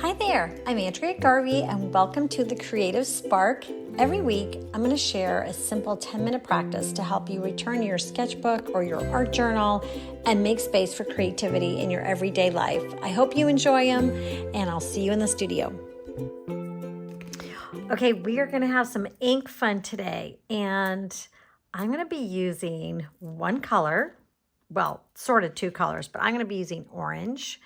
Hi there, I'm Andrea Garvey and welcome to The Creative Spark. Every week, I'm going to share a simple 10-minute practice to help you return your sketchbook or your art journal and make space for creativity in your everyday life. I hope you enjoy them and I'll see you in the studio. Okay, we are going to have some ink fun today and I'm going to be using one color, well, sort of two colors, but I'm going to be using orange.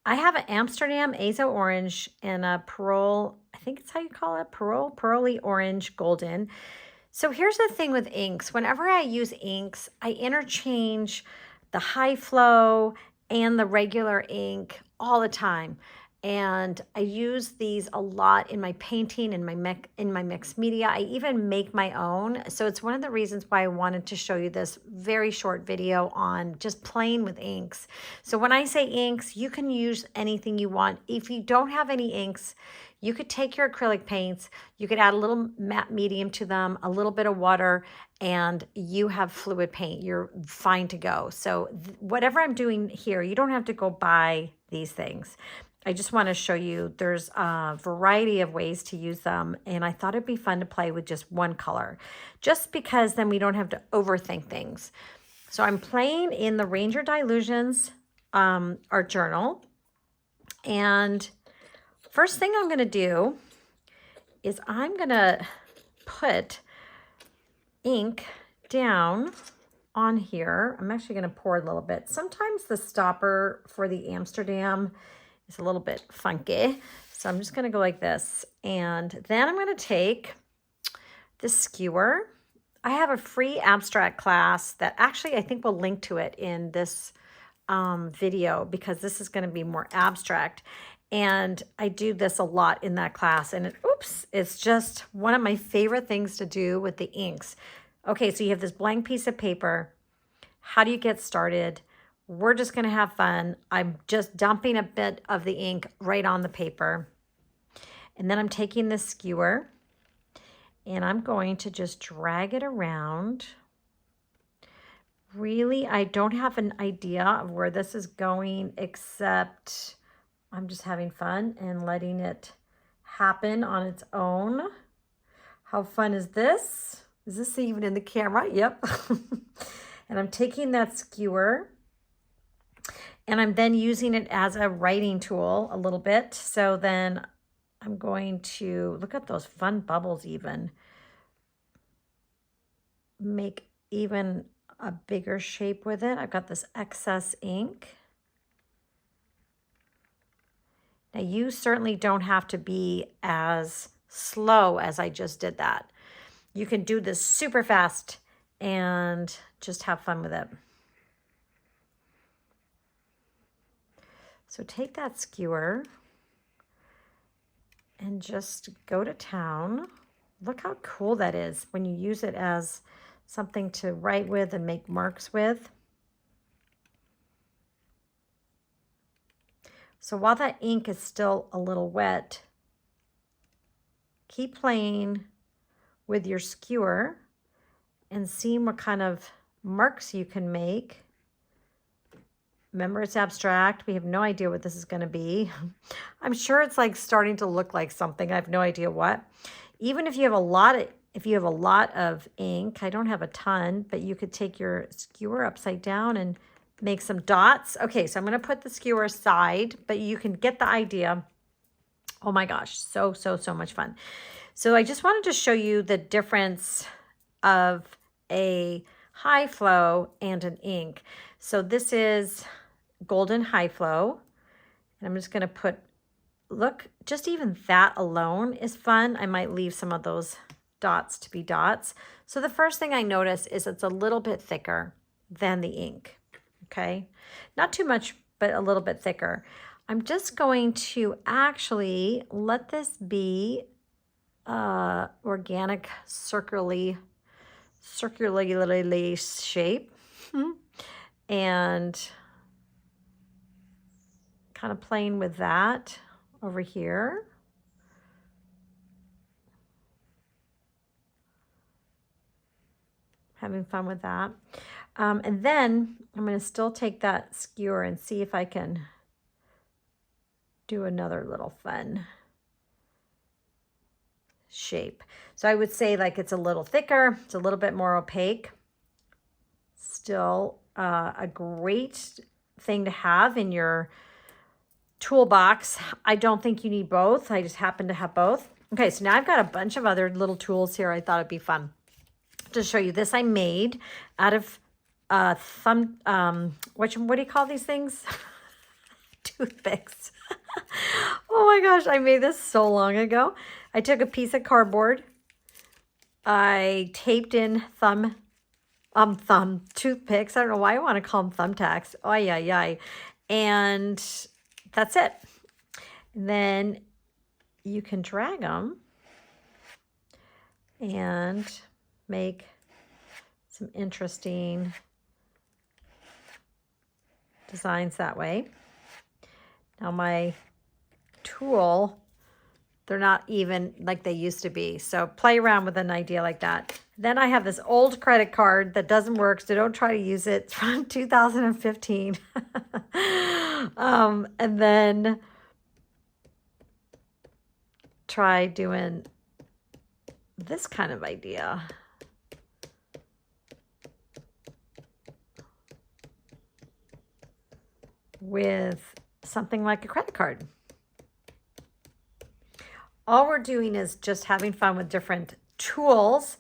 I have an Amsterdam Azo Orange and a Pearl, I think it's how you call it, Pearly Orange Golden. So here's the thing with inks. Whenever I use inks, I interchange the high flow and the regular ink all the time. And I use these a lot in my painting and in my mixed media. I even make my own. So it's one of the reasons why I wanted to show you this very short video on just playing with inks. So when I say inks, you can use anything you want. If you don't have any inks, you could take your acrylic paints, you could add a little matte medium to them, a little bit of water, and you have fluid paint. You're fine to go. So whatever I'm doing here, you don't have to go buy these things. I just want to show you there's a variety of ways to use them, and I thought it'd be fun to play with just one color, just because then we don't have to overthink things. So I'm playing in the Ranger Dilutions art journal, and first thing I'm going to do is I'm going to put ink down on here. I'm actually going to pour a little bit. Sometimes the stopper for the Amsterdam is a little bit funky. So I'm just going to go like this. And then I'm going to take the skewer. I have a free abstract class that actually I think we'll link to it in this video, because this is going to be more abstract. And I do this a lot in that class. And it's just one of my favorite things to do with the inks. Okay, so you have this blank piece of paper. How do you get started? We're just going to have fun. I'm just dumping a bit of the ink right on the paper. And then I'm taking this skewer and I'm going to just drag it around. Really, I don't have an idea of where this is going, except I'm just having fun and letting it happen on its own. How fun is this? Is this even in the camera? Yep. And I'm taking that skewer and I'm then using it as a writing tool a little bit. So then I'm going to, look at those fun bubbles even. Make even a bigger shape with it. I've got this excess ink. Now you certainly don't have to be as slow as I just did that. You can do this super fast and just have fun with it. So take that skewer and just go to town. Look how cool that is when you use it as something to write with and make marks with. So while that ink is still a little wet, keep playing with your skewer and seeing what kind of marks you can make. Remember, it's abstract. We have no idea what this is going to be. I'm sure it's like starting to look like something. I have no idea what. Even if you have a lot of ink, I don't have a ton, but you could take your skewer upside down and make some dots. Okay, so I'm going to put the skewer aside, but you can get the idea. Oh my gosh, so much fun. So I just wanted to show you the difference of a high flow and an ink. So this is golden high flow. And I'm just going to put, look, just even that alone is fun. I might leave some of those dots to be dots. So the first thing I notice is it's a little bit thicker than the ink. Okay, not too much, but a little bit thicker. I'm just going to actually let this be organic circularly shape and kind of playing with that over here. Having fun with that. And then I'm going to still take that skewer and see if I can do another little fun shape. So I would say like it's a little thicker, it's a little bit more opaque. Still a great thing to have in your toolbox. I don't think you need both. I just happen to have both. Okay, so now I've got a bunch of other little tools here. I thought it'd be fun to show you. This I made out of what do you call these things? Toothpicks. Oh my gosh, I made this so long ago. I took a piece of cardboard. I taped in thumb toothpicks. I don't know why I want to call them thumbtacks. Oh yeah. And that's it. And then you can drag them and make some interesting designs that way. Now my tool, they're not even like they used to be. So play around with an idea like that. Then I have this old credit card that doesn't work, so don't try to use it. It's from 2015. And then try doing this kind of idea. With something like a credit card. All we're doing is just having fun with different tools.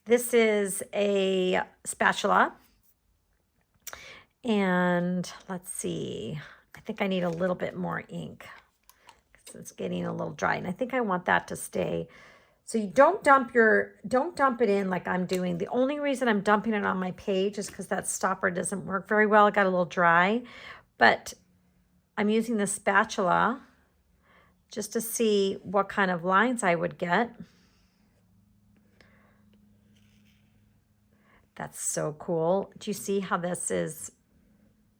This is a spatula. And let's see, I think I need a little bit more ink because it's getting a little dry. And I think I want that to stay. So you don't dump it in like I'm doing. The only reason I'm dumping it on my page is because that stopper doesn't work very well. It got a little dry, but I'm using the spatula just to see what kind of lines I would get. That's so cool. Do you see how this is?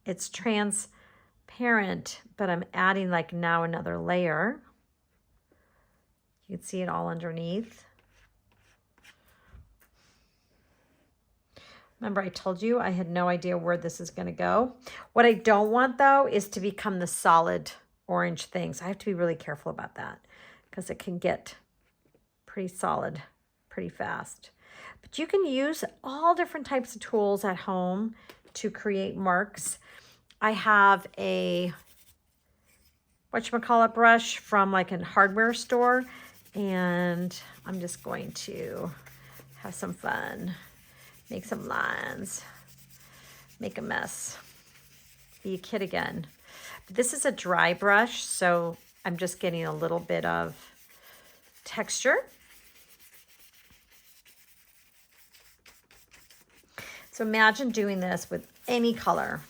It's transparent, but I'm adding like now another layer. You can see it all underneath. Remember, I told you I had no idea where this is going to go. What I don't want, though, is to become the solid orange thing. So I have to be really careful about that because it can get pretty solid pretty fast. But you can use all different types of tools at home to create marks. I have a whatchamacallit brush from like a hardware store, and I'm just going to have some fun. Make some lines, make a mess, be a kid again. But this is a dry brush, so I'm just getting a little bit of texture. So imagine doing this with any color.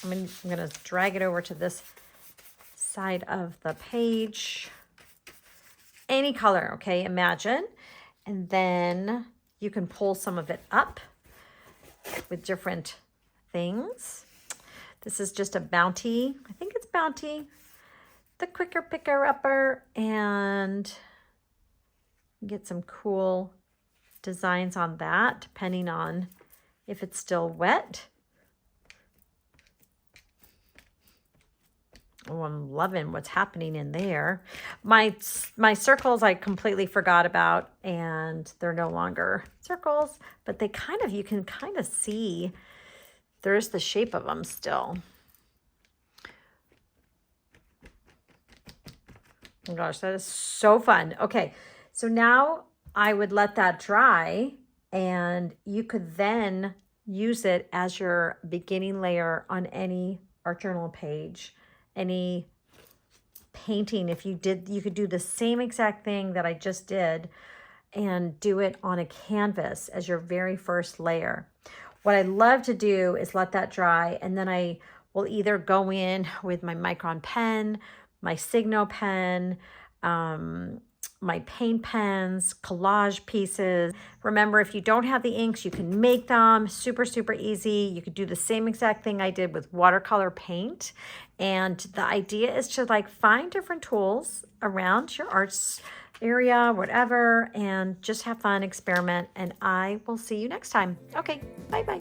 I'm gonna drag it over to this side of the page. Any color, okay, imagine. And then you can pull some of it up with different things. This is just a Bounty. I think it's Bounty. The Quicker Picker Upper, and get some cool designs on that, depending on if it's still wet. Oh, I'm loving what's happening in there. My circles I completely forgot about, and they're no longer circles, but they kind of, you can kind of see there's the shape of them still. Oh my gosh, that is so fun. Okay, so now I would let that dry, and you could then use it as your beginning layer on any art journal page. Any painting, if you did, you could do the same exact thing that I just did and do it on a canvas as your very first layer. What I love to do is let that dry, and then I will either go in with my Micron pen, my Signo pen, my paint pens, collage pieces. Remember, if you don't have the inks, you can make them super, super easy. You could do the same exact thing I did with watercolor paint. And the idea is to like find different tools around your arts area, whatever, and just have fun, experiment. And I will see you next time. Okay, bye-bye.